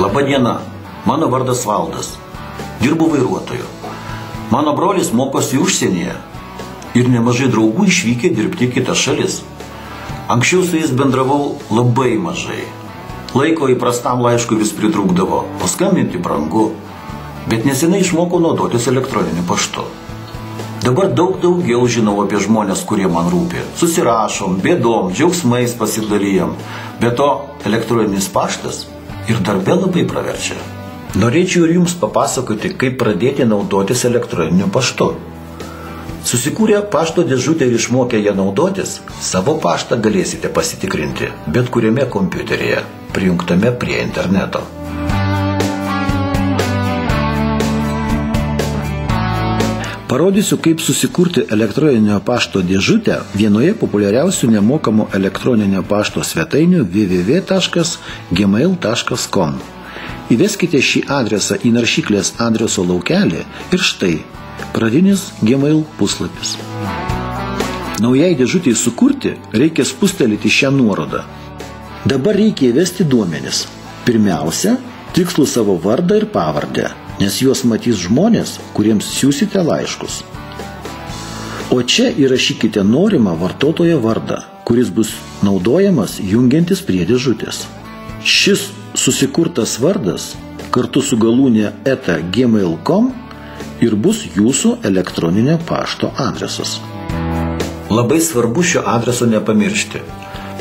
Labą dieną, mano vardas Valdas. Dirbu vairuotoju. Mano brolis mokosi užsienyje ir nemažai draugų išvykę dirbti į kitas šalis. Anksčiau su jais bendravau labai mažai. Laiko įprastam laiškui vis pritrūkdavo, paskambinti brangu, bet nesenai išmokau naudotis elektroniniu paštu. Dabar daug daugiau žinau apie žmonės, kurie man rūpi. Susirašom, bėdom, džiaugsmais pasidalijam. Be to, elektroninis paštas ir darbe labai praverčia. Norėčiau ir jums papasakoti, kaip pradėti naudotis elektroniniu paštu. Susikūrę pašto dėžutę ir išmokę ją naudotis, savo paštą galėsite pasitikrinti bet kuriame kompiuteryje, prijungtame prie interneto. Parodysiu, kaip susikurti elektroninio pašto dėžutę vienoje populiariausių nemokamų elektroninio pašto svetainių www.gmail.com. Įveskite šį adresą į naršyklės adreso laukelį ir štai pradinis Gmail puslapis. Naujai dėžutei sukurti reikia spustelėti šią nuorodą. Dabar reikia įvesti duomenis. Pirmiausia, tikslų savo vardą ir pavardę, nes juos matys žmonės, kuriems siūsite laiškus. O čia įrašykite norimą vartotojo vardą, kuris bus naudojamas jungiantis prie dėžutės. Šis susikurtas vardas kartu su galūne @gmail.com ir bus jūsų elektroninio pašto adresas. Labai svarbu šio adreso nepamiršti.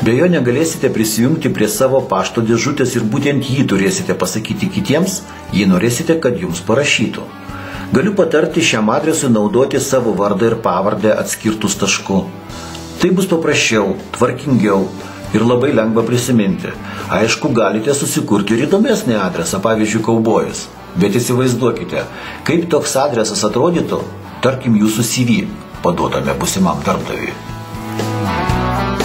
Be jo negalėsite prisijungti prie savo pašto dėžutės ir būtent jį turėsite pasakyti kitiems, jei norėsite, kad jums parašytų. Galiu patarti šiam adresui naudoti savo vardą ir pavardę atskirtus tašku. Tai bus paprasčiau, tvarkingiau ir labai lengva prisiminti. Aišku, galite susikurti ir įdomesnį adresą, pavyzdžiui, kaubojus. Bet įsivaizduokite, kaip toks adresas atrodytų, tarkim, jūsų CV paduodame būsimam darbdaviui.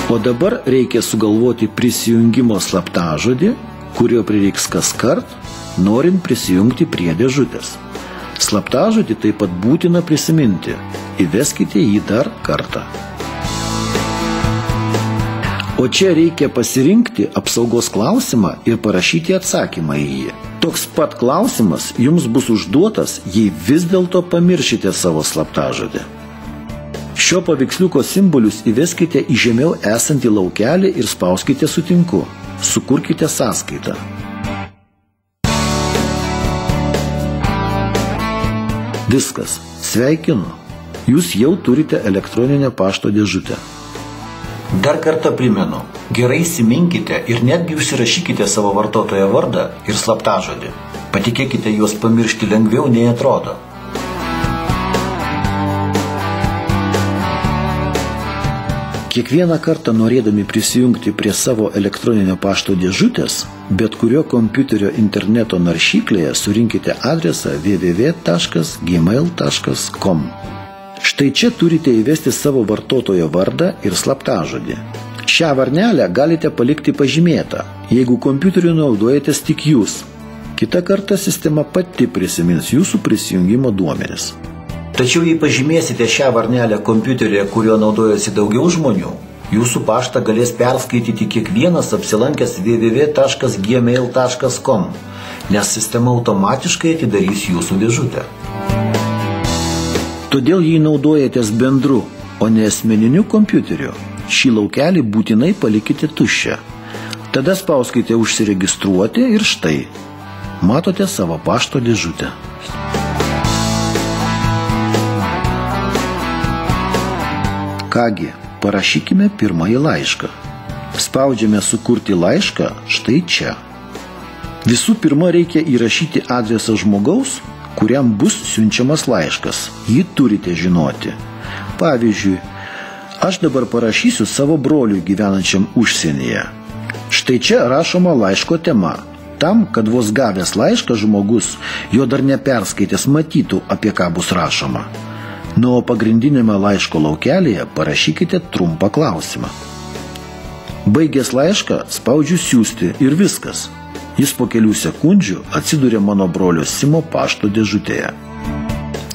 O dabar reikia sugalvoti prisijungimo slaptažodį, kurio prireiks kaskart, norint prisijungti prie dėžutės. Slaptažodį taip pat būtina prisiminti. Įveskite jį dar kartą. O čia reikia pasirinkti apsaugos klausimą ir parašyti atsakymą į jį. Toks pat klausimas jums bus užduotas, jei vis dėlto pamiršite savo slaptažodį. Šio paveiksliuko simbolius įveskite į žemiau esantį laukelį ir spauskite sutinku. Sukurkite sąskaitą. Viskas. Sveikinu. Jūs jau turite elektroninę pašto dėžutę. Dar kartą primenu, gerai įsiminkite ir netgi užsirašykite savo vartotojo vardą ir slaptažodį. Patikėkite, juos pamiršti lengviau nei atrodo. Kiekvieną kartą norėdami prisijungti prie savo elektroninio pašto dėžutės, bet kurio kompiuterio interneto naršyklėje surinkite adresą www.gmail.com. Štai čia turite įvesti savo vartotojo vardą ir slaptažodį. Šią varnelę galite palikti pažymėtą, jeigu kompiuteriu naudojatės tik jūs. Kitą kartą sistema pati prisimins jūsų prisijungimo duomenis. Tačiau jei pažymėsite šią varnelę kompiuteryje, kurio naudojasi daugiau žmonių, jūsų paštą galės perskaityti kiekvienas apsilankęs www.gmail.com, nes sistema automatiškai atidarys jūsų dėžutę. Todėl jei naudojatės bendru, o ne asmeniniu kompiuteriu, šį laukelį būtinai palikite tuščią. Tada spauskite užsiregistruoti ir štai, matote savo pašto dėžutę. Kągi, parašykime pirmąjį laišką. Spaudžiame sukurti laišką štai čia. Visų pirma reikia įrašyti adresą žmogaus, kuriam bus siunčiamas laiškas. Jį turite žinoti. Pavyzdžiui, aš dabar parašysiu savo broliui gyvenančiam užsienyje. Štai čia rašoma laiško tema. Tam, kad vos gavęs laišką žmogus, jo dar neperskaitęs matytų, apie ką bus rašoma. Nu, o pagrindinėme laiško laukelėje parašykite trumpą klausimą. Baigęs laišką spaudžiu siųsti ir viskas. Jis po kelių sekundžių atsiduria mano brolio Simo pašto dėžutėje.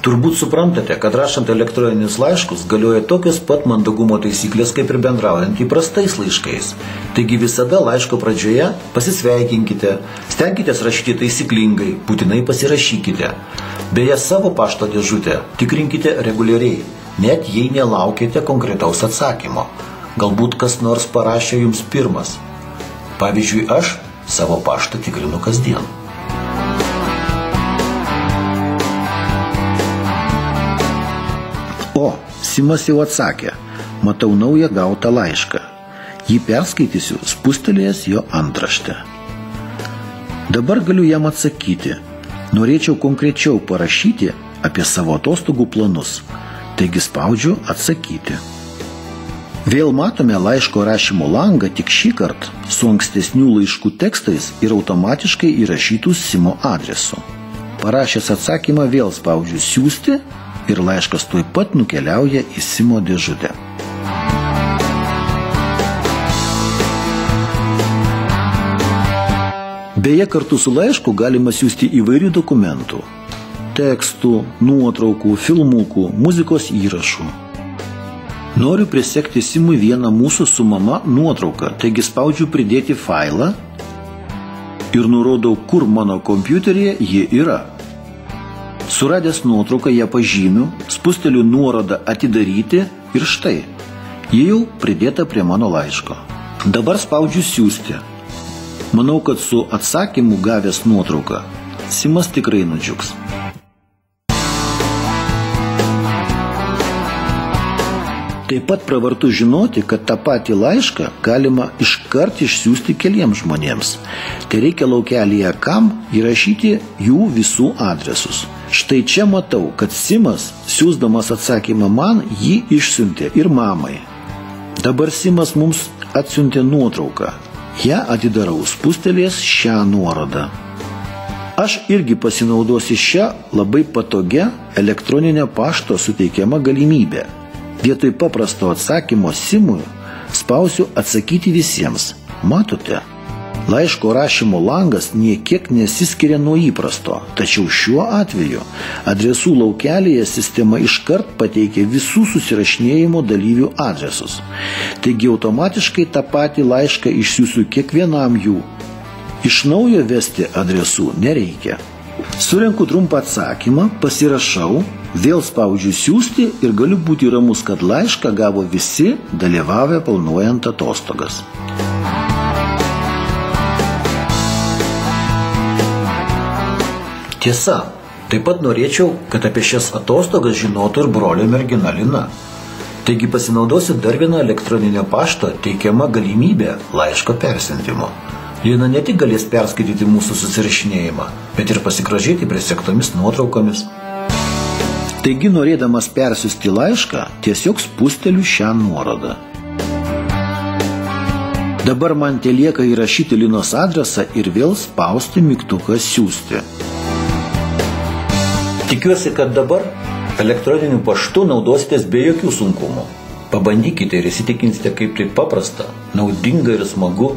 Turbūt suprantate, kad rašant elektroninius laiškus galioja tokios pat mandagumo taisyklės kaip ir bendraujant įprastais laiškais. Taigi visada laiško pradžioje pasisveikinkite, stenkitės rašyti taisyklingai, būtinai pasirašykite. Beje, savo pašto dėžutę tikrinkite reguliariai, net jei nelaukite konkretaus atsakymo. Galbūt kas nors parašė jums pirmas. Pavyzdžiui, aš savo paštą tikrinu kasdien. O, Simas jau atsakė, matau naują gautą laišką. Jį perskaitysiu, spustelėjęs jo antraštę. Dabar galiu jam atsakyti. Norėčiau konkrečiau parašyti apie savo atostogų planus. Taigi spaudžiu atsakyti. Vėl matome laiško rašymo langą tik šį kartą su ankstesnių laiškų tekstais ir automatiškai įrašytų Simo adresu. Parašęs atsakymą vėl spaudžiu siųsti ir laiškas tuoj pat nukeliauja į Simo dėžutę. Beje, kartu su laišku galima siųsti įvairių dokumentų – tekstų, nuotraukų, filmukų, muzikos įrašų. Noriu prisekti Simui vieną mūsų su mama nuotrauką, taigi spaudžiu pridėti failą ir nurodau, kur mano kompiuteryje ji yra. Suradęs nuotrauką ją pažymiu, spusteliu nuorodą atidaryti ir štai, ji jau pridėta prie mano laiško. Dabar spaudžiu siųsti. Manau, kad su atsakymu gavęs nuotrauką Simas tikrai nudžiugs. Taip pat pravartu žinoti, kad tą patį laišką galima iškart išsiųsti keliems žmonėms. Tai reikia laukelyje kam įrašyti jų visų adresus. Štai čia matau, kad Simas, siųsdamas atsakymą man, jį išsiuntė ir mamai. Dabar Simas mums atsiuntė nuotrauką. Ja atidarau, spustelės šią nuorodą. Aš irgi pasinaudosiu šią labai patogią elektroninę pašto suteikiamą galimybę. Vietoj paprasto atsakymo Simui spausiu atsakyti visiems. Matote? Laiško rašymo langas niekiek nesiskiria nuo įprasto, tačiau šiuo atveju adresų laukelėje sistema iškart pateikia visų susirašinėjimo dalyvių adresus. Taigi automatiškai tą patį laišką išsiųsiu kiekvienam jų. Iš naujo vesti adresų nereikia. Surenku trumpą atsakymą, pasirašau, vėl spaudžiu siųsti ir galiu būti ramus, kad laišką gavo visi dalyvavę planuojant atostogas. Tiesa, taip pat norėčiau, kad apie šias atostogas žinotų ir brolio mergina Lina. Taigi pasinaudosiu dar vieną elektroninio pašto teikiamą galimybę laiško persiuntimo. Lina ne tik galės perskaityti mūsų susirašinėjimą, bet ir pasigrožėti prisegtomis nuotraukomis. Taigi, norėdamas persiųsti laišką, tiesiog spusteliu šią nuorodą. Dabar man telieka įrašyti Linos adresą ir vėl spausti mygtuką siųsti. Tikiuosi, kad dabar elektroniniu paštu naudositės be jokių sunkumų. Pabandykite ir įsitikinsite, kaip tai paprasta, naudinga ir smagu.